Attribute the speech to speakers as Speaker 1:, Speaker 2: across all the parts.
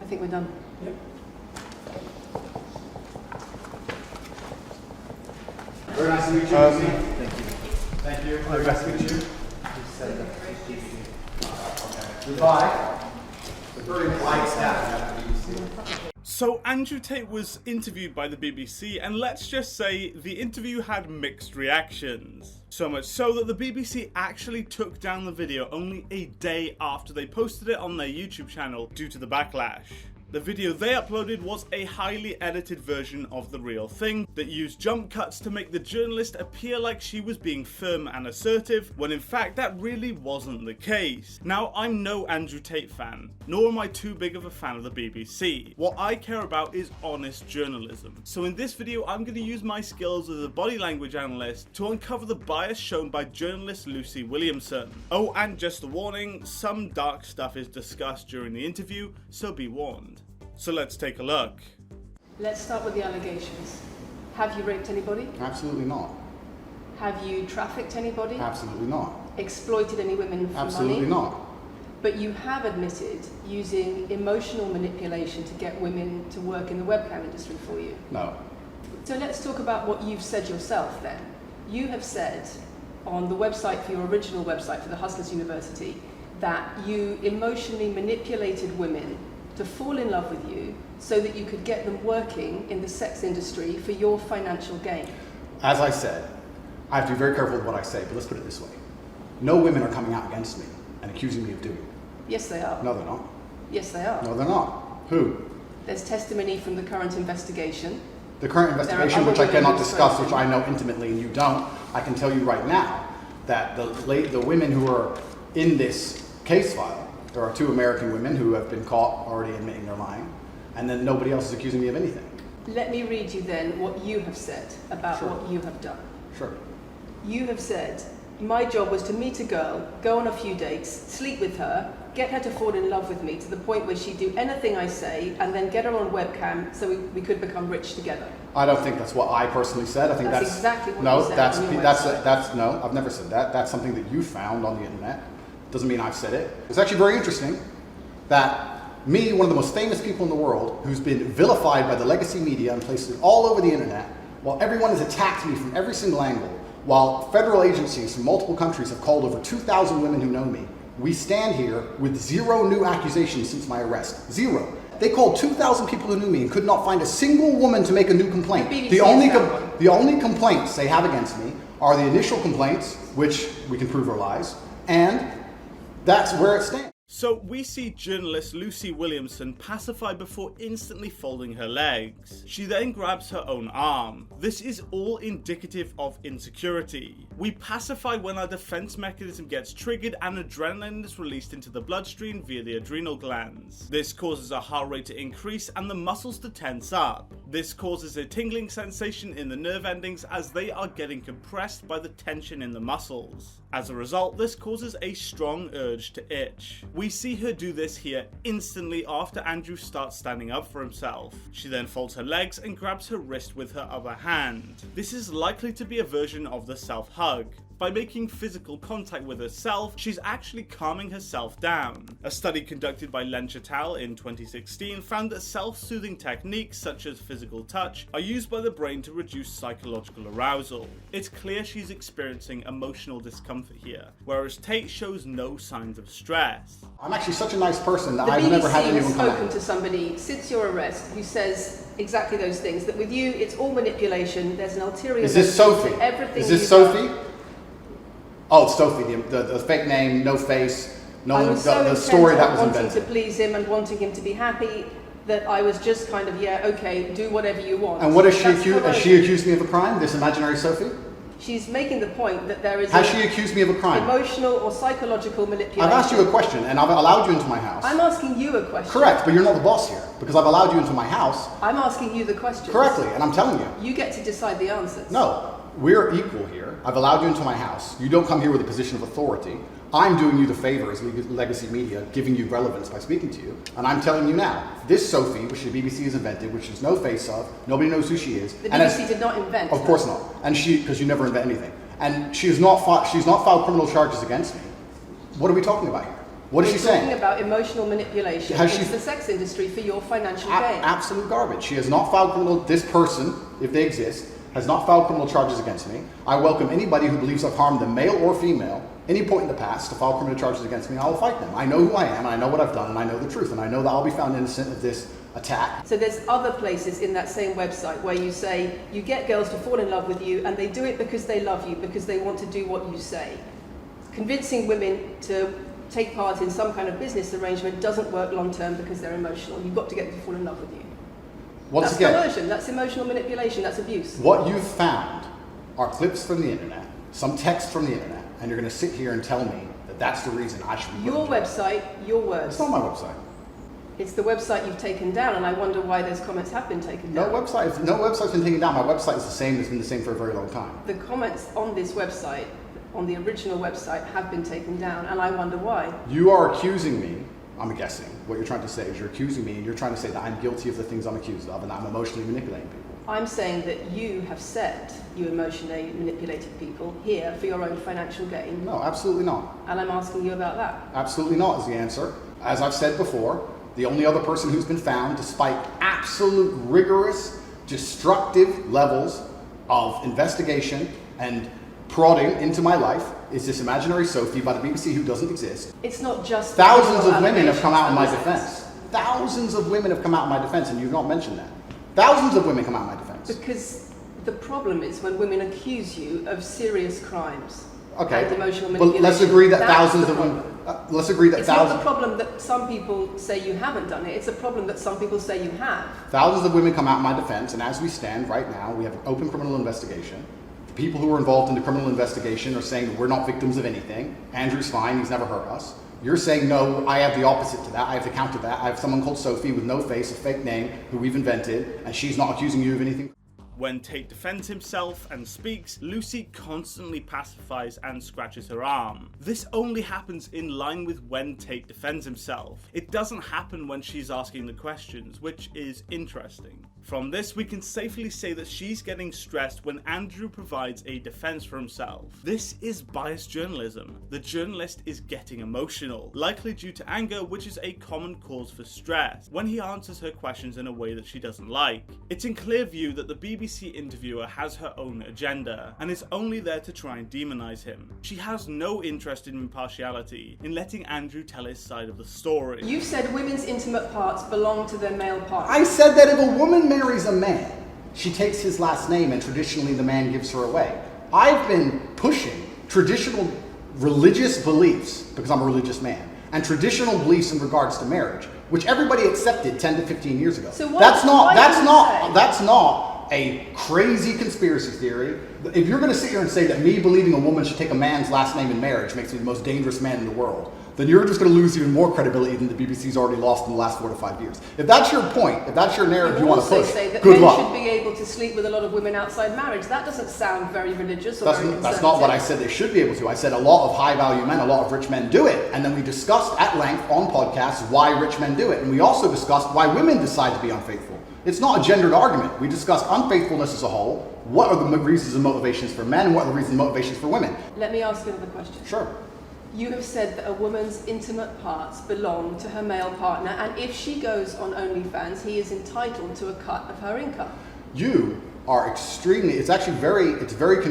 Speaker 1: I think we're done.
Speaker 2: Yep.
Speaker 3: Very nice to meet you.
Speaker 2: Thank you.
Speaker 3: Thank you. Very nice to meet you. Goodbye. It's a very polite staff at the BBC.
Speaker 4: So Andrew Tate was interviewed by the BBC, and let's just say the interview had mixed reactions. So much so that the BBC actually took down the video only a day after they posted it on their YouTube channel due to the backlash. The video they uploaded was a highly edited version of the real thing that used jump cuts to make the journalist appear like she was being firm and assertive, when in fact that really wasn't the case. Now, I'm no Andrew Tate fan, nor am I too big of a fan of the BBC. What I care about is honest journalism. So in this video, I'm going to use my skills as a body language analyst to uncover the bias shown by journalist Lucy Williamson. Oh, and just a warning, some dark stuff is discussed during the interview, so be warned. So let's take a look.
Speaker 1: Let's start with the allegations. Have you raped anybody?
Speaker 3: Absolutely not.
Speaker 1: Have you trafficked anybody?
Speaker 3: Absolutely not.
Speaker 1: Exploited any women for
Speaker 3: Absolutely
Speaker 1: money?
Speaker 3: not.
Speaker 1: But you have admitted using emotional manipulation to get women to work in the webcam industry for you.
Speaker 3: No.
Speaker 1: So let's talk about what you've said yourself then. You have said on the website for your original website for the Hustlers University that you emotionally manipulated women to fall in love with you so that you could get them working in the sex industry for your financial gain.
Speaker 3: As I said, I have to be very careful with what I say, but let's put it this way. No women are coming out against me and accusing me of doing it.
Speaker 1: Yes, they are.
Speaker 3: No, they're not.
Speaker 1: Yes, they are.
Speaker 3: No, they're not. Who?
Speaker 1: There's testimony from the current investigation.
Speaker 3: The current investigation,
Speaker 1: other
Speaker 3: which I
Speaker 1: women
Speaker 3: cannot
Speaker 1: who've
Speaker 3: discuss,
Speaker 1: spoken.
Speaker 3: which I know intimately and you don't, I can tell you right now that the women who are in this case file, there are 2 American women who have been caught already admitting they're lying, and then nobody else is accusing me of anything.
Speaker 1: Let me read you then what you have said about
Speaker 3: Sure.
Speaker 1: what you have done.
Speaker 3: Sure.
Speaker 1: You have said, my job was to meet a girl, go on a few dates, sleep with her, get her to fall in love with me to the point where she'd do anything I say, and then get her on webcam so we could become rich together.
Speaker 3: I don't think that's what I personally said. I think
Speaker 1: That's
Speaker 3: that's
Speaker 1: exactly what
Speaker 3: no,
Speaker 1: you said
Speaker 3: that's
Speaker 1: on your
Speaker 3: that's
Speaker 1: website.
Speaker 3: that's no. I've never said that. That's something that you found on the internet. Doesn't mean I've said it. It's actually very interesting that me, one of the most famous people in the world, who's been vilified by the legacy media and places all over the internet, while everyone has attacked me from every single angle, while federal agencies from multiple countries have called over 2,000 women who know me, we stand here with 0 new accusations since my arrest. 0. They called 2,000 people who knew me and could not find a single woman to make a new complaint.
Speaker 1: The BBC
Speaker 3: The only complaints they have against me are the initial complaints, which we can prove are lies, and that's where it stands.
Speaker 4: So we see journalist Lucy Williamson pacify before instantly folding her legs. She then grabs her own arm. This is all indicative of insecurity. We pacify when our defense mechanism gets triggered and adrenaline is released into the bloodstream via the adrenal glands. This causes our heart rate to increase and the muscles to tense up. This causes a tingling sensation in the nerve endings as they are getting compressed by the tension in the muscles. As a result, this causes a strong urge to itch. We see her do this here instantly after Andrew starts standing up for himself. She then folds her legs and grabs her wrist with her other hand. This is likely to be a version of the self-hug. By making physical contact with herself, she's actually calming herself down. A study conducted by Len et al. In 2016 found that self-soothing techniques such as physical touch are used by the brain to reduce psychological arousal. It's clear she's experiencing emotional discomfort here, whereas Tate shows no signs of stress.
Speaker 3: I'm actually such a nice person that
Speaker 1: The
Speaker 3: I've never had
Speaker 1: BBC
Speaker 3: anyone
Speaker 1: has
Speaker 3: come
Speaker 1: spoken
Speaker 3: at
Speaker 1: to somebody since your arrest who says exactly those things, that with you it's all manipulation, there's an ulterior
Speaker 3: Is this
Speaker 1: motive
Speaker 3: Sophie?
Speaker 1: to everything
Speaker 3: Is this
Speaker 1: you've
Speaker 3: Sophie?
Speaker 1: done.
Speaker 3: Oh, it's Sophie, the fake name, no face,
Speaker 1: I was so
Speaker 3: the
Speaker 1: intent
Speaker 3: story
Speaker 1: on
Speaker 3: that was
Speaker 1: wanting
Speaker 3: invented.
Speaker 1: to please him and wanting him to be happy that I was just kind of, yeah, okay, do whatever you want.
Speaker 3: And what is she
Speaker 1: That's
Speaker 3: accused?
Speaker 1: what
Speaker 3: Has
Speaker 1: I
Speaker 3: she
Speaker 1: did.
Speaker 3: accused me of a crime? This imaginary Sophie?
Speaker 1: She's making the point that there is
Speaker 3: Has she accused me of a crime?
Speaker 1: emotional or psychological manipulation.
Speaker 3: I've asked you a question and I've allowed you into my house.
Speaker 1: I'm asking you a question.
Speaker 3: Correct, but you're not the boss here because I've allowed you into my house
Speaker 1: I'm asking you the question.
Speaker 3: correctly, and I'm telling you.
Speaker 1: You get to decide the answers.
Speaker 3: No, we're equal here. I've allowed you into my house. You don't come here with a position of authority. I'm doing you the favor as legacy media, giving you relevance by speaking to you. And I'm telling you now, this Sophie, which the BBC has invented, which there's no face of, nobody knows who she is.
Speaker 1: The
Speaker 3: and
Speaker 1: BBC did not invent
Speaker 3: Of
Speaker 1: her.
Speaker 3: course not. And because you never invent anything. And she's not filed criminal charges against me. What are we talking about here? What is she saying?
Speaker 1: Talking about emotional manipulation. It's the sex industry for your financial gain.
Speaker 3: Absolute garbage. She has not filed criminal. This person, if they exist, has not filed criminal charges against me. I welcome anybody who believes I've harmed them, male or female, any point in the past, to file criminal charges against me, and I will fight them. I know who I am, and I know what I've done, and I know the truth, and I know that I'll be found innocent of this attack.
Speaker 1: So there's other places in that same website where you say you get girls to fall in love with you, and they do it because they love you, because they want to do what you say. Convincing women to take part in some kind of business arrangement doesn't work long term because they're emotional. You've got to get them to fall in love with you. That's coercion, that's emotional manipulation, that's abuse.
Speaker 3: What you've found are clips from the internet, some text from the internet, and you're going to sit here and tell me that that's the reason I should be
Speaker 1: your website, your words.
Speaker 3: It's not my website.
Speaker 1: It's the website you've taken down, and I wonder why those comments have been taken down.
Speaker 3: No website's been taken down. My website is the same. It's been the same for a very long time.
Speaker 1: The comments on this website, on the original website, have been taken down, and I wonder why.
Speaker 3: You are accusing me, I'm guessing, what you're trying to say is you're accusing me, and you're trying to say that I'm guilty of the things I'm accused of, and that I'm emotionally manipulating people.
Speaker 1: I'm saying that you have said you emotionally manipulated people here for your own financial gain.
Speaker 3: No, absolutely not.
Speaker 1: And I'm asking you about that.
Speaker 3: Absolutely not is the answer. As I've said before, the only other person who's been found, despite absolute rigorous, destructive levels of investigation and prodding into my life, is this imaginary Sophie by the BBC who doesn't exist.
Speaker 1: It's not just...
Speaker 3: Thousands of women have come out in my defense. Thousands of women have come out in my defense, and you've not mentioned that. Thousands of women come out in my defense.
Speaker 1: Because the problem is when women accuse you of serious crimes.
Speaker 3: Okay,
Speaker 1: and emotional manipulation.
Speaker 3: but let's agree that
Speaker 1: That's
Speaker 3: thousands
Speaker 1: the
Speaker 3: of women...
Speaker 1: problem.
Speaker 3: let's agree that
Speaker 1: it's
Speaker 3: thousands...
Speaker 1: not the problem that some people say you haven't done it. It's a problem that some people say you have.
Speaker 3: Thousands of women come out in my defense, and as we stand right now, we have an open criminal investigation. The people who are involved in the criminal investigation are saying that we're not victims of anything. Andrew's fine, he's never hurt us. You're saying, no, I have the opposite to that. I have to counter that. I have someone called Sophie with no face, a fake name, who we've invented, and she's not accusing you of anything.
Speaker 4: When Tate defends himself and speaks, Lucy constantly pacifies and scratches her arm. This only happens in line with when Tate defends himself. It doesn't happen when she's asking the questions, which is interesting. From this, we can safely say that she's getting stressed when Andrew provides a defense for himself. This is biased journalism. The journalist is getting emotional, likely due to anger, which is a common cause for stress, when he answers her questions in a way that she doesn't like. It's in clear view that the BBC interviewer has her own agenda, and is only there to try and demonize him. She has no interest in impartiality, in letting Andrew tell his side of the story.
Speaker 1: You've said women's intimate parts belong to their male partner.
Speaker 3: I said that if a woman marries a man, she takes his last name and traditionally the man gives her away. I've been pushing traditional religious beliefs, because I'm a religious man, and traditional beliefs in regards to marriage, which everybody accepted 10 to 15 years ago.
Speaker 1: So
Speaker 3: that's not a crazy conspiracy theory. If you're going to sit here and say that me believing a woman should take a man's last name in marriage makes me the most dangerous man in the world, then you're just going to lose even more credibility than the BBC's already lost in the last 4 to 5 years. If that's your point, if that's your narrative you want to push,
Speaker 1: say that
Speaker 3: good
Speaker 1: men
Speaker 3: luck.
Speaker 1: should be able to sleep with a lot of women outside marriage. That doesn't sound very religious or very conservative.
Speaker 3: That's not what I said they should be able to. I said a lot of high-value men, a lot of rich men do it. And then we discussed at length on podcasts why rich men do it. And we also discussed why women decide to be unfaithful. It's not a gendered argument. We discussed unfaithfulness as a whole. What are the reasons and motivations for men, and what are the reasons and motivations for women?
Speaker 1: Let me ask you another question.
Speaker 3: Sure.
Speaker 1: You have said that a woman's intimate parts belong to her male partner, and if she goes on OnlyFans, he is entitled to a cut of her income.
Speaker 3: You are extremely, it's very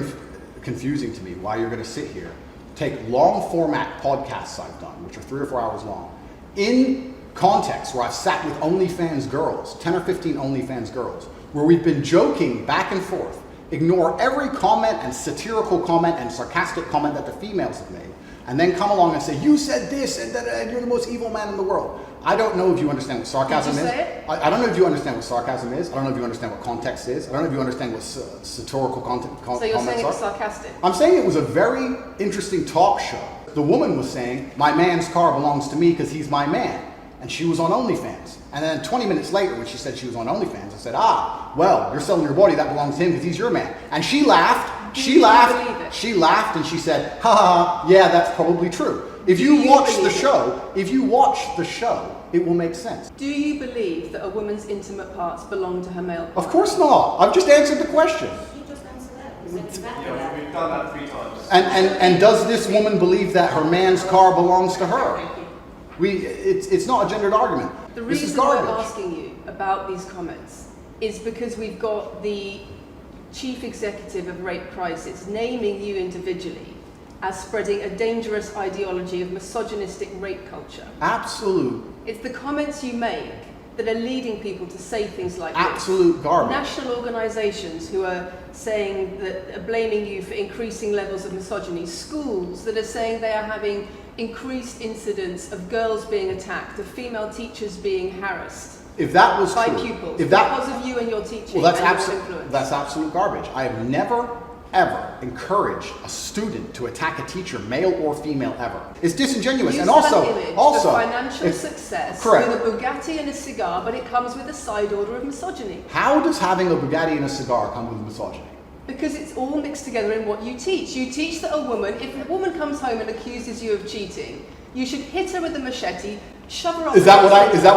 Speaker 3: confusing to me why you're going to sit here, take long format podcasts I've done, which are 3 or 4 hours long, in context where I've sat with OnlyFans girls, 10 or 15 OnlyFans girls, where we've been joking back and forth, ignore every comment and satirical comment and sarcastic comment that the females have made, and then come along and say, you said this, and you're the most evil man in the world. I don't know if you understand what sarcasm is.
Speaker 1: Did you say it?
Speaker 3: I don't know if you understand what sarcasm is. I don't know if you understand what context is. I don't know if you understand what satirical comments are.
Speaker 1: So you're saying it was sarcastic?
Speaker 3: I'm saying it was a very interesting talk show. The woman was saying, my man's car belongs to me because he's my man. And she was on OnlyFans. And then 20 minutes later, when she said she was on OnlyFans, I said, well, you're selling your body, that belongs to him because he's your man. And she laughed. She laughed and she said, yeah, that's probably true. If you watch the show, it will make sense.
Speaker 1: Do you believe that a woman's intimate parts belong to her male partner?
Speaker 3: Of course not. I've just answered the question.
Speaker 2: You just answered that.
Speaker 5: We've done that 3 times.
Speaker 3: And does this woman believe that her man's car belongs to her? It's not a gendered argument.
Speaker 1: The
Speaker 3: This is
Speaker 1: reason we're
Speaker 3: garbage.
Speaker 1: asking you about these comments is because we've got the chief executive of Rape Crisis naming you individually as spreading a dangerous ideology of misogynistic rape culture.
Speaker 3: Absolute.
Speaker 1: It's the comments you make that are leading people to say things like
Speaker 3: Absolute
Speaker 1: this.
Speaker 3: garbage.
Speaker 1: National organisations who are saying that, are blaming you for increasing levels of misogyny. Schools that are saying they are having increased incidents of girls being attacked, of female teachers being harassed.
Speaker 3: If that was
Speaker 1: By
Speaker 3: true,
Speaker 1: pupils,
Speaker 3: if that,
Speaker 1: because of you and your teaching
Speaker 3: well,
Speaker 1: and your influence.
Speaker 3: that's absolute garbage. I have never, ever encouraged a student to attack a teacher, male or female, ever. It's disingenuous,
Speaker 1: You
Speaker 3: and
Speaker 1: sell
Speaker 3: also,
Speaker 1: an image of financial
Speaker 3: it's-
Speaker 1: success
Speaker 3: correct.
Speaker 1: with a Bugatti and a cigar, but it comes with a side order of misogyny.
Speaker 3: How does having a Bugatti and a cigar come with misogyny?
Speaker 1: Because it's all mixed together in what you teach. You teach that a woman, if a woman comes home and accuses you of cheating, you should hit her with a machete, shove her off.
Speaker 3: Is that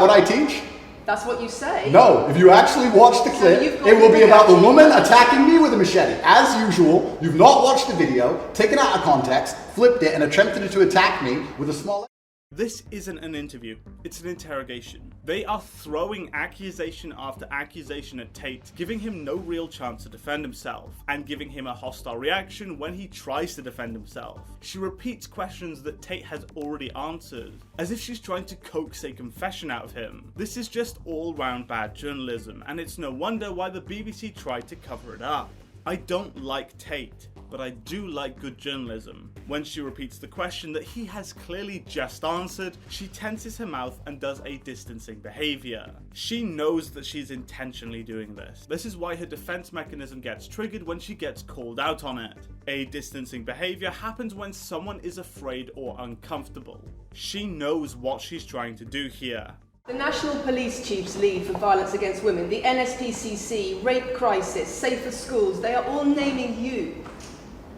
Speaker 3: what I teach?
Speaker 1: That's what you say.
Speaker 3: No, if you actually watch the clip,
Speaker 1: you've got
Speaker 3: it will
Speaker 1: the
Speaker 3: be about the
Speaker 1: reaction.
Speaker 3: woman attacking me with a machete. As usual, you've not watched the video, taken it out of context, flipped it, and attempted to attack me with a small...
Speaker 4: This isn't an interview, it's an interrogation. They are throwing accusation after accusation at Tate, giving him no real chance to defend himself, and giving him a hostile reaction when he tries to defend himself. She repeats questions that Tate has already answered, as if she's trying to coax a confession out of him. This is just all-round bad journalism, and it's no wonder why the BBC tried to cover it up. I don't like Tate, but I do like good journalism. When she repeats the question that he has clearly just answered, she tenses her mouth and does a distancing behavior. She knows that she's intentionally doing this. This is why her defense mechanism gets triggered when she gets called out on it. A distancing behavior happens when someone is afraid or uncomfortable. She knows what she's trying to do here.
Speaker 1: The National Police Chiefs League for Violence Against Women, the NSPCC, Rape Crisis, Safer Schools, they are all naming you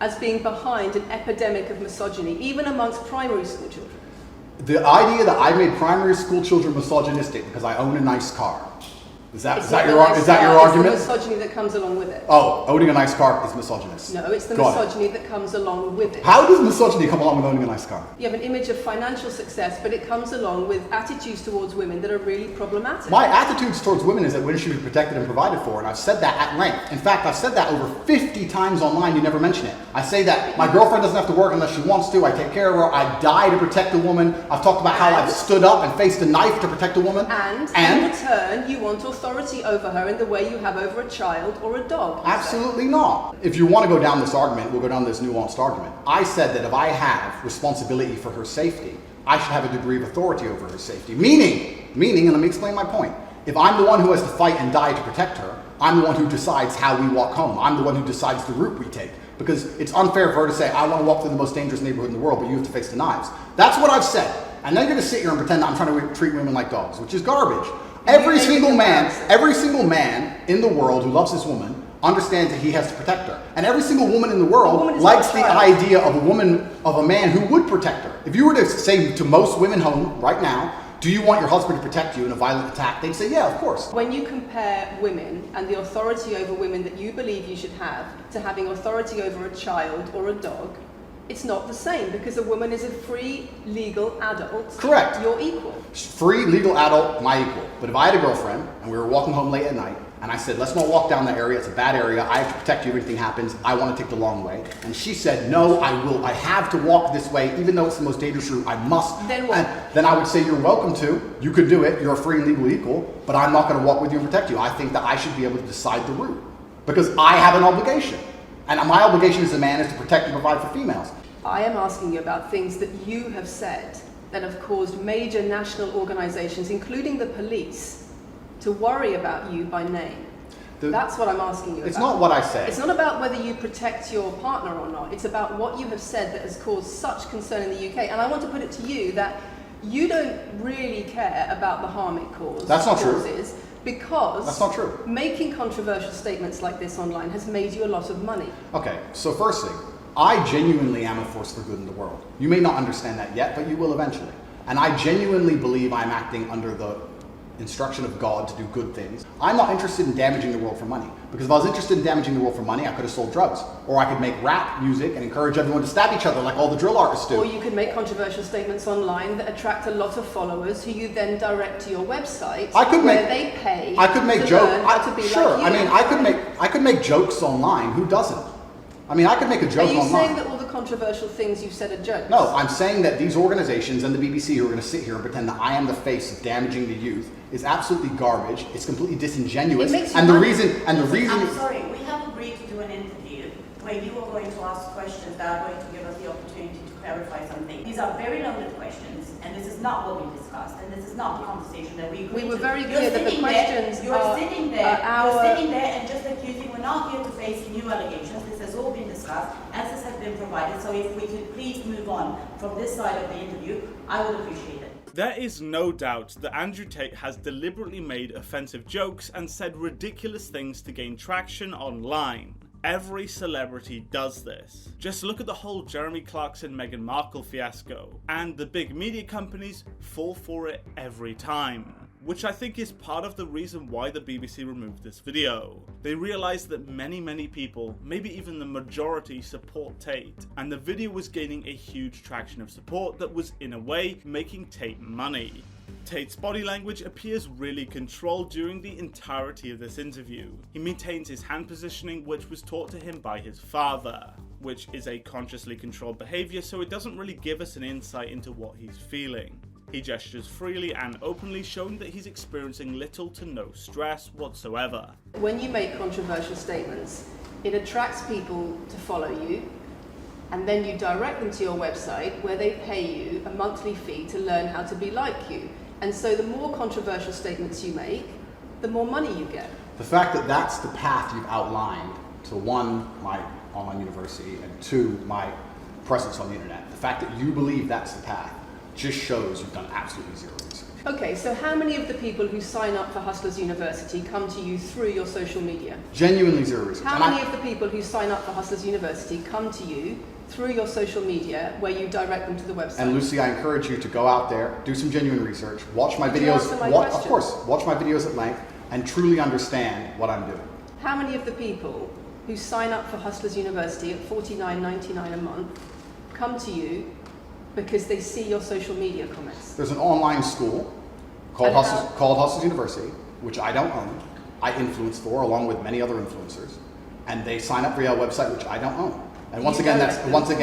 Speaker 1: as being behind an epidemic of misogyny, even amongst primary school children.
Speaker 3: The idea that I made primary school children misogynistic because I own a nice car. Is that your argument?
Speaker 1: It's the misogyny that comes along with it.
Speaker 3: Oh, owning a nice car is misogynist.
Speaker 1: No, it's the
Speaker 3: Got it.
Speaker 1: misogyny that comes along with it.
Speaker 3: How does misogyny come along with owning a nice car?
Speaker 1: You have an image of financial success, but it comes along with attitudes towards women that are really problematic.
Speaker 3: My attitudes towards women is that women should be protected and provided for, and I've said that at length. In fact, I've said that over 50 times online, you never mention it. I say that my girlfriend doesn't have to work unless she wants to, I take care of her, I die to protect a woman. I've talked about how I've stood up and faced a knife to protect a woman.
Speaker 1: And in return, you want authority over her in the way you have over a child or a dog.
Speaker 3: Absolutely not. If you want to go down this argument, we'll go down this nuanced argument. I said that if I have responsibility for her safety, I should have a degree of authority over her safety. Meaning, and let me explain my point. If I'm the one who has to fight and die to protect her, I'm the one who decides how we walk home. I'm the one who decides the route we take. Because it's unfair for her to say, I want to walk through the most dangerous neighborhood in the world, but you have to face the knives. That's what I've said. And then you're going to sit here and pretend that I'm trying to treat women like dogs, which is garbage. Every single man in the world who loves this woman understands that he has to protect her. And every single woman in the world likes the idea of a man who would protect her. If you were to say to most women home right now, do you want your husband to protect you in a violent attack? They'd say, yeah, of course. When
Speaker 1: you compare women and the authority over women that you believe you should have to having authority over a child or a dog, it's not the same, because a woman is a free, legal adult.
Speaker 3: Correct.
Speaker 1: You're equal.
Speaker 3: Free, legal adult, my equal. But if I had a girlfriend and we were walking home late at night and I said, let's not walk down that area, it's a bad area, I have to protect you if anything happens, I want to take the long way. And she said, no, I have to walk this way, even though it's the most dangerous route, I must.
Speaker 1: Then what?
Speaker 3: And then I would say, you're welcome to, you could do it, you're a free and legal equal, but I'm not going to walk with you and protect you. I think that I should be able to decide the route, because I have an obligation. And my obligation as a man is to protect and provide for females.
Speaker 1: I am asking you about things that you have said that have caused major national organisations, including the police, to worry about you by name. That's what I'm asking you about.
Speaker 3: It's not what I say.
Speaker 1: It's not about whether you protect your partner or not. It's about what you have said that has caused such concern in the UK. And I want to put it to you that you don't really care about the harm it causes.
Speaker 3: That's not true.
Speaker 1: Because
Speaker 3: that's not true.
Speaker 1: Making controversial statements like this online has made you a lot of money.
Speaker 3: Okay, so first thing, I genuinely am a force for good in the world. You may not understand that yet, but you will eventually. And I genuinely believe I'm acting under the instruction of God to do good things. I'm not interested in damaging the world for money, because if I was interested in damaging the world for money, I could have sold drugs, or I could make rap music and encourage everyone to stab each other like all the drill artists do.
Speaker 1: Or you could make controversial statements online that attract a lot of followers who you then direct to your website where they pay
Speaker 3: I could make
Speaker 1: to
Speaker 3: jokes.
Speaker 1: learn how to be
Speaker 3: Sure,
Speaker 1: like you.
Speaker 3: I mean, I could make jokes online. Who doesn't? I mean, I could make a joke
Speaker 1: Are you
Speaker 3: online.
Speaker 1: saying that all the controversial things you've said are jokes?
Speaker 3: No, I'm saying that these organizations and the BBC who are going to sit here and pretend that I am the face of damaging the youth is absolutely garbage. It's completely disingenuous.
Speaker 1: It makes you
Speaker 3: And the
Speaker 1: money.
Speaker 3: reason,
Speaker 2: I'm sorry, we have agreed to do an interview where you are going to ask questions that are going to give us the opportunity to clarify something. These are very loaded questions, and this is not what we discussed, and this is not the conversation that we agreed to.
Speaker 1: We were very clear that the questions
Speaker 2: You're sitting there and just accusing. We're not here to face new allegations. This has all been discussed. Answers have been provided. So if we could please move on from this side of the interview, I would appreciate it.
Speaker 4: There is no doubt that Andrew Tate has deliberately made offensive jokes and said ridiculous things to gain traction online. Every celebrity does this. Just look at the whole Jeremy Clarkson Meghan Markle fiasco, and the big media companies fall for it every time. Which I think is part of the reason why the BBC removed this video. They realised that many people, maybe even the majority, support Tate, and the video was gaining a huge traction of support that was in a way making Tate money. Tate's body language appears really controlled during the entirety of this interview. He maintains his hand positioning, which was taught to him by his father, which is a consciously controlled behaviour, so it doesn't really give us an insight into what he's feeling. He gestures freely and openly, showing that he's experiencing little to no stress whatsoever.
Speaker 1: When you make controversial statements, it attracts people to follow you, and then you direct them to your website where they pay you a monthly fee to learn how to be like you. And so the more controversial statements you make, the more money you get.
Speaker 3: The fact that that's the path you've outlined to one, my online university, and two, my presence on the internet, the fact that you believe that's the path just shows you've done absolutely zero research.
Speaker 1: Okay, so how many of the people who sign up for Hustlers University come to you through your social media?
Speaker 3: Genuinely zero research.
Speaker 1: How many of the people who sign up for Hustlers University come to you through your social media where you direct them to the website?
Speaker 3: And Lucy, I encourage you to go out there, do some genuine research, watch my videos, of course, watch my videos at length, and truly understand what I'm doing.
Speaker 1: How many of the people who sign up for Hustlers University at $49.99 a month come to you because they see your social media comments?
Speaker 3: There's an online school called Hustlers University, which I don't own. I influence for, along with many other influencers, and they sign up for your website, which I don't own. And once again, that's nothing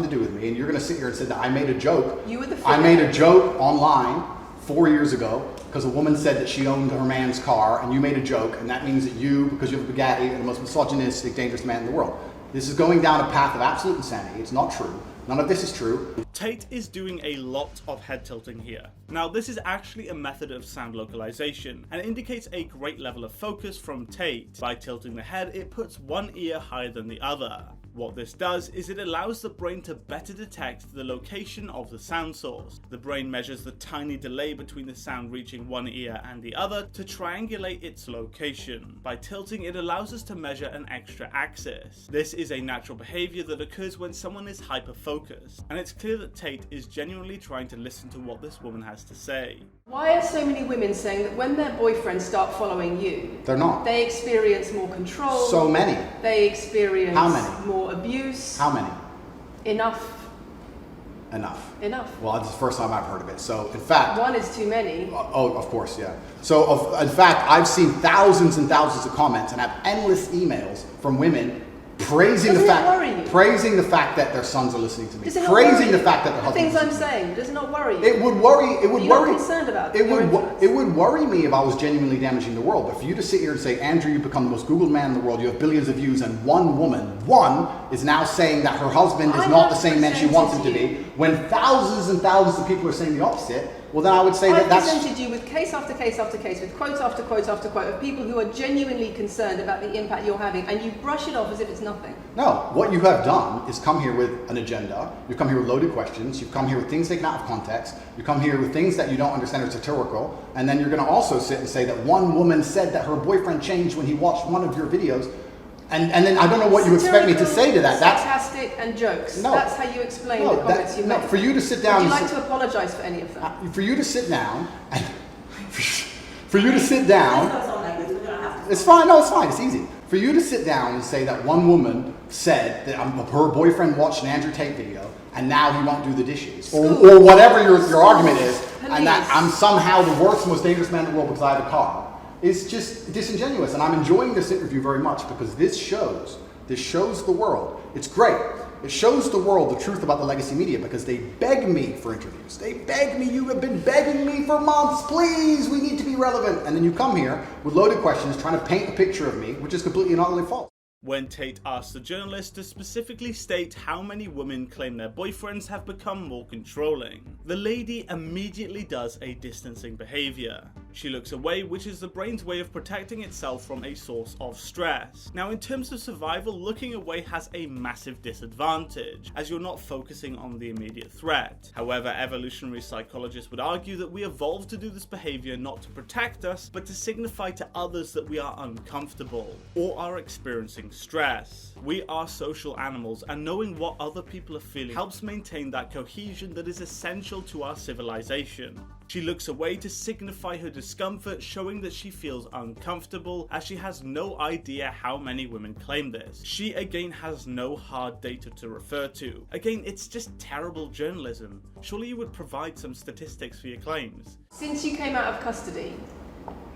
Speaker 3: to do with me. And you're going to sit here and say that I made a joke. I made a joke online 4 years ago because a woman said that she owned her man's car, and you made a joke, and that means that you, because you have a Bugatti, are the most misogynistic, dangerous man in the world. This is going down a path of absolute insanity. It's not true. None of this is true.
Speaker 4: Tate is doing a lot of head tilting here. Now, this is actually a method of sound localization and indicates a great level of focus from Tate. By tilting the head, it puts one ear higher than the other. What this does is it allows the brain to better detect the location of the sound source. The brain measures the tiny delay between the sound reaching one ear and the other to triangulate its location. By tilting, it allows us to measure an extra axis. This is a natural behavior that occurs when someone is hyper-focused, and it's clear that Tate is genuinely trying to listen to what this woman has to say.
Speaker 1: Why are so many women saying that when their boyfriends start following you,
Speaker 3: They're not.
Speaker 1: they experience more control?
Speaker 3: So many.
Speaker 1: They experience
Speaker 3: How many?
Speaker 1: more abuse?
Speaker 3: How many?
Speaker 1: Enough.
Speaker 3: Well, this is the first time I've heard of it. So, in fact...
Speaker 1: One is too many.
Speaker 3: Oh, of course, yeah. So, in fact, I've seen thousands and thousands of comments and have endless emails from women praising the fact that their sons are listening to me, praising the fact that their husbands.
Speaker 1: The things I'm saying, does it not worry you?
Speaker 3: It would worry.
Speaker 1: You're not concerned about
Speaker 3: it. It would worry me if I was genuinely damaging the world. But for you to sit here and say, Andrew, you've become the most Googled man in the world, you have billions of views, and one woman is now saying that her husband is not the same man she wants him to be, when thousands and thousands of people are saying the opposite. Well, then I would say
Speaker 1: I've presented you with case after case after case, with quote after quote after quote of people who are genuinely concerned about the impact you're having, and you brush it off as if it's nothing.
Speaker 3: No, what you have done is come here with an agenda. You've come here with loaded questions. You've come here with things taken out of context. You come here with things that you don't understand are satirical. And then you're going to also sit and say that one woman said that her boyfriend changed when he watched one of your videos. And then I don't know what you expect me to say to that. That's
Speaker 1: sarcastic and jokes.
Speaker 3: No.
Speaker 1: That's how you explain the comments you
Speaker 3: no,
Speaker 1: make.
Speaker 3: for you to sit down.
Speaker 1: Would you like to apologise for any of them?
Speaker 3: For you to sit down and for you to sit down. It's fine. No, it's fine. It's easy. For you to sit down and say that one woman said that her boyfriend watched an Andrew Tate video and now he won't do the dishes, or whatever your argument is, and that I'm somehow the worst, most dangerous man in the world because I have a car, is just disingenuous. And I'm enjoying this interview very much because this shows the world. It's great. It shows the world the truth about the legacy media because they beg me for interviews. They beg me. You have been begging me for months. Please, we need to be relevant. And then you come here with loaded questions trying to paint a picture of me, which is completely and utterly false.
Speaker 4: When Tate asked the journalist to specifically state how many women claim their boyfriends have become more controlling, the lady immediately does a distancing behaviour. She looks away, which is the brain's way of protecting itself from a source of stress. Now, in terms of survival, looking away has a massive disadvantage, as you're not focusing on the immediate threat. However, evolutionary psychologists would argue that we evolved to do this behaviour not to protect us, but to signify to others that we are uncomfortable or are experiencing stress. We are social animals, and knowing what other people are feeling helps maintain that cohesion that is essential to our civilization. She looks away to signify her discomfort, showing that she feels uncomfortable, as she has no idea how many women claim this. She again has no hard data to refer to. Again, it's just terrible journalism. Surely you would provide some statistics for your claims.
Speaker 1: Since you came out of custody,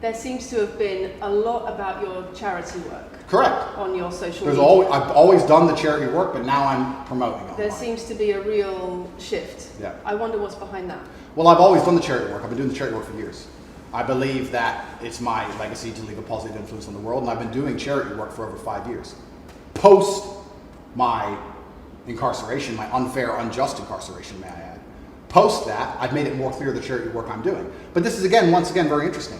Speaker 1: there seems to have been a lot about your charity work.
Speaker 3: Correct.
Speaker 1: On your social media.
Speaker 3: I've always done the charity work, but now I'm promoting it.
Speaker 1: There seems to be a real shift.
Speaker 3: Yeah.
Speaker 1: I wonder what's behind that.
Speaker 3: Well, I've always done the charity work. I've been doing the charity work for years. I believe that it's my legacy to leave a positive influence on the world, and I've been doing charity work for over 5 years. Post my incarceration, my unfair, unjust incarceration, may I add. Post that, I've made it more clear the charity work I'm doing. But this is, once again, very interesting.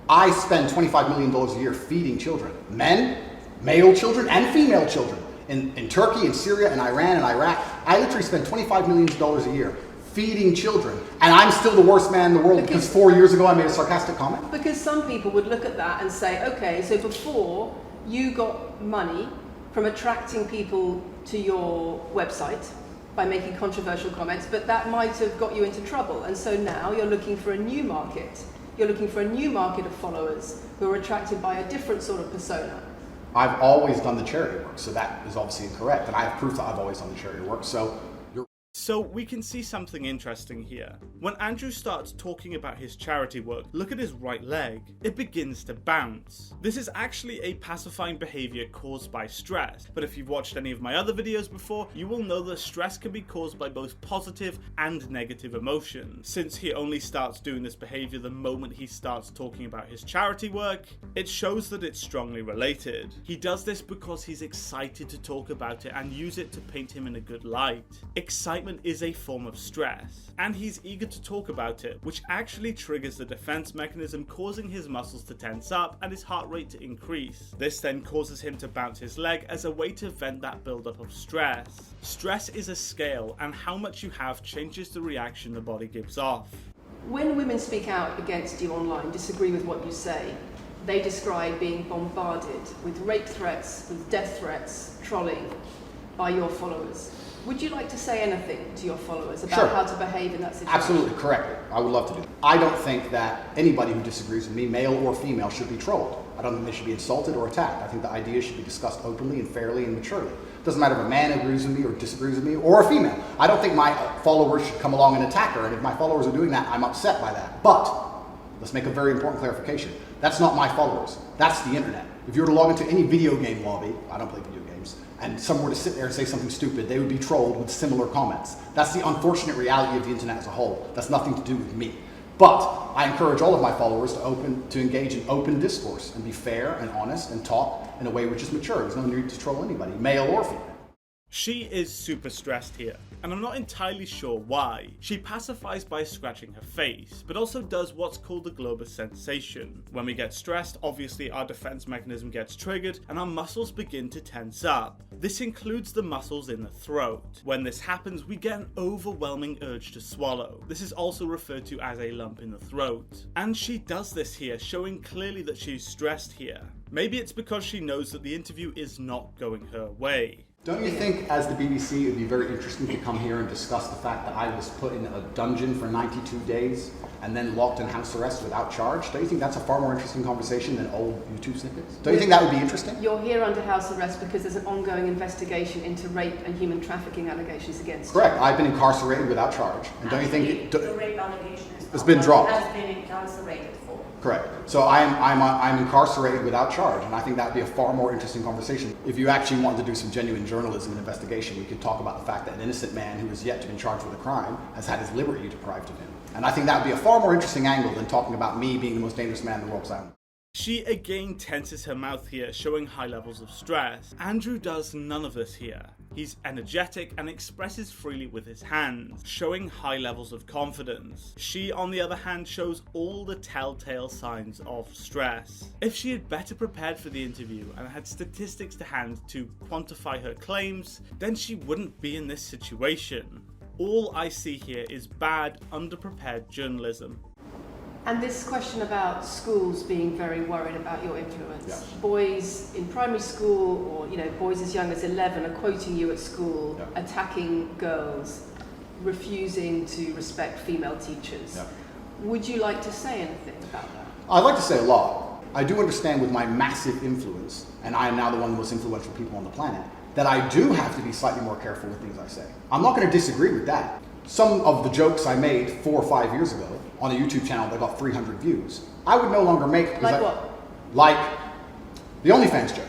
Speaker 3: I spend $25 million a year feeding children. Men, male children, and female children. In Turkey, in Syria, in Iran, and Iraq. I literally spend $25 million a year feeding children. And I'm still the worst man in the world because 4 years ago I made a sarcastic comment?
Speaker 1: Because some people would look at that and say, okay, so before you got money from attracting people to your website by making controversial comments, but that might have got you into trouble. And so now you're looking for a new market. You're looking for a new market of followers who are attracted by a different sort of persona.
Speaker 3: I've always done the charity work, so that is obviously incorrect. And I have proof that I've always done the charity work.
Speaker 4: So we can see something interesting here. When Andrew starts talking about his charity work, look at his right leg. It begins to bounce. This is actually a pacifying behavior caused by stress. But if you've watched any of my other videos before, you will know that stress can be caused by both positive and negative emotions. Since he only starts doing this behavior the moment he starts talking about his charity work, it shows that it's strongly related. He does this because he's excited to talk about it and use it to paint him in a good light. Excitement is a form of stress, and he's eager to talk about it, which actually triggers the defense mechanism, causing his muscles to tense up and his heart rate to increase. This then causes him to bounce his leg as a way to vent that buildup of stress. Stress is a scale, and how much you have changes the reaction the body gives off.
Speaker 1: When women speak out against you online, disagree with what you say, they describe being bombarded with rape threats, with death threats, trolling by your followers. Would you like to say anything to your followers about how to behave in that situation?
Speaker 3: Absolutely, correctly. I would love to do that. I don't think that anybody who disagrees with me, male or female, should be trolled. I don't think they should be insulted or attacked. I think the ideas should be discussed openly and fairly and maturely. It doesn't matter if a man agrees with me or disagrees with me, or a female. I don't think my followers should come along and attack her, and if my followers are doing that, I'm upset by that. But let's make a very important clarification. That's not my followers. That's the internet. If you were to log into any video game lobby, I don't play video games, and someone were to sit there and say something stupid, they would be trolled with similar comments. That's the unfortunate reality of the internet as a whole. That's nothing to do with me. But I encourage all of my followers to engage in open discourse and be fair and honest and talk in a way which is mature. There's no need to troll anybody, male or female.
Speaker 4: She is super stressed here, and I'm not entirely sure why. She pacifies by scratching her face, but also does what's called the globus sensation. When we get stressed, obviously our defense mechanism gets triggered and our muscles begin to tense up. This includes the muscles in the throat. When this happens, we get an overwhelming urge to swallow. This is also referred to as a lump in the throat. And she does this here, showing clearly that she's stressed here. Maybe it's because she knows that the interview is not going her way.
Speaker 3: Don't you think, as the BBC, it would be very interesting to come here and discuss the fact that I was put in a dungeon for 92 days and then locked in house arrest without charge? Don't you think that's a far more interesting conversation than old YouTube snippets? Don't you think that would be interesting?
Speaker 1: You're here under house arrest because there's an ongoing investigation into rape and human trafficking allegations against you.
Speaker 3: Correct. I've been incarcerated without charge. And don't you think
Speaker 2: the rape allegation
Speaker 3: it's been dropped?
Speaker 2: Has been incarcerated for.
Speaker 3: Correct. So I'm incarcerated without charge, and I think that would be a far more interesting conversation. If you actually wanted to do some genuine journalism and investigation, we could talk about the fact that an innocent man who is yet to be charged with a crime has had his liberty deprived of him. And I think that would be a far more interesting angle than talking about me being the most dangerous man in the world.
Speaker 4: She again tenses her mouth here, showing high levels of stress. Andrew does none of this here. He's energetic and expresses freely with his hands, showing high levels of confidence. She, on the other hand, shows all the telltale signs of stress. If she had better prepared for the interview and had statistics to hand to quantify her claims, then she wouldn't be in this situation. All I see here is bad, underprepared journalism.
Speaker 1: And this question about schools being very worried about your influence.
Speaker 3: Yeah.
Speaker 1: Boys in primary school, or boys as young as 11 are quoting you at school,
Speaker 3: Yeah.
Speaker 1: attacking girls, refusing to respect female teachers.
Speaker 3: Yeah.
Speaker 1: Would you like to say anything about that?
Speaker 3: I'd like to say a lot. I do understand with my massive influence, and I am now the one of the most influential people on the planet, that I do have to be slightly more careful with things I say. I'm not going to disagree with that. Some of the jokes I made 4 or 5 years ago on a YouTube channel that got 300 views, I would no longer make.
Speaker 1: Like what?
Speaker 3: Like the OnlyFans joke,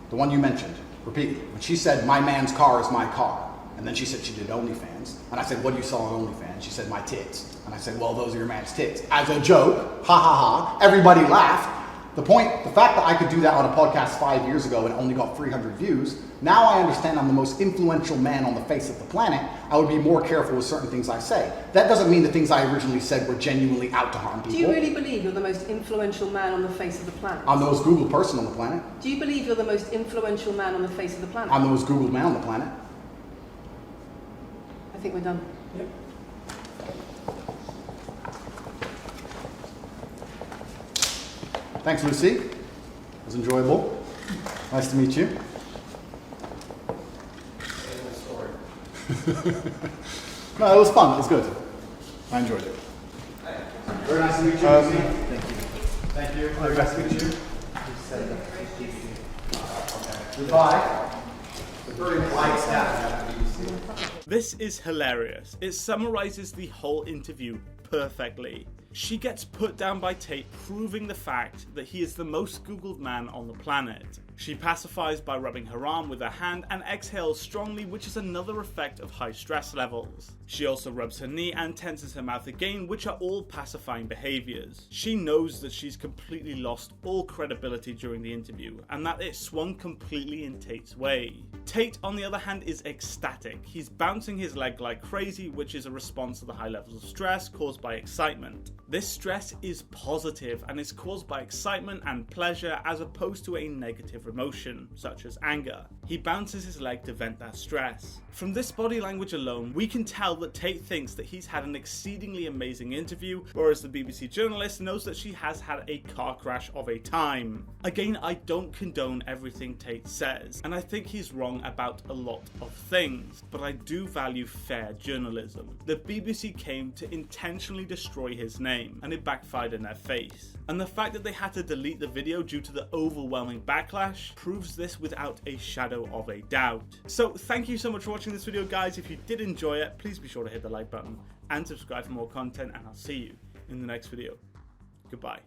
Speaker 3: the one you mentioned repeatedly. When she said, "My man's car is my car," and then she said she did OnlyFans, and I said, "What do you sell on OnlyFans?" She said, "My tits," and I said, "Well, those are your man's tits." As a joke, ha ha ha. Everybody laughed. The fact that I could do that on a podcast 5 years ago and only got 300 views, now I understand I'm the most influential man on the face of the planet. I would be more careful with certain things I say. That doesn't mean the things I originally said were genuinely out to harm people.
Speaker 1: Do you really believe you're the most influential man on the face of the planet?
Speaker 3: I'm the most Googled person on the planet.
Speaker 1: Do you believe you're the most influential man on the face of the planet?
Speaker 3: I'm the most Googled man on the planet.
Speaker 1: I think we're done.
Speaker 3: Yep. Thanks, Lucy. It was enjoyable. Nice to meet you. No, it was fun. It was good. I enjoyed it. Very nice to meet you, Lucy. Thank you. Thank you. Very nice to meet you. Goodbye. Very polite staff.
Speaker 4: This is hilarious. It summarizes the whole interview perfectly. She gets put down by Tate, proving the fact that he is the most Googled man on the planet. She pacifies by rubbing her arm with her hand and exhales strongly, which is another effect of high stress levels. She also rubs her knee and tenses her mouth again, which are all pacifying behaviors. She knows that she's completely lost all credibility during the interview, and that it swung completely in Tate's way. Tate, on the other hand, is ecstatic. He's bouncing his leg like crazy, which is a response to the high levels of stress caused by excitement. This stress is positive and is caused by excitement and pleasure as opposed to a negative emotion, such as anger. He bounces his leg to vent that stress. From this body language alone, we can tell that Tate thinks that he's had an exceedingly amazing interview, whereas the BBC journalist knows that she has had a car crash of a time. Again, I don't condone everything Tate says, and I think he's wrong about a lot of things, but I do value fair journalism. The BBC came to intentionally destroy his name, and it backfired in their face. And the fact that they had to delete the video due to the overwhelming backlash proves this without a shadow of a doubt. So thank you so much for watching this video, guys. If you did enjoy it, please be sure to hit the like button and subscribe for more content, and I'll see you in the next video. Goodbye.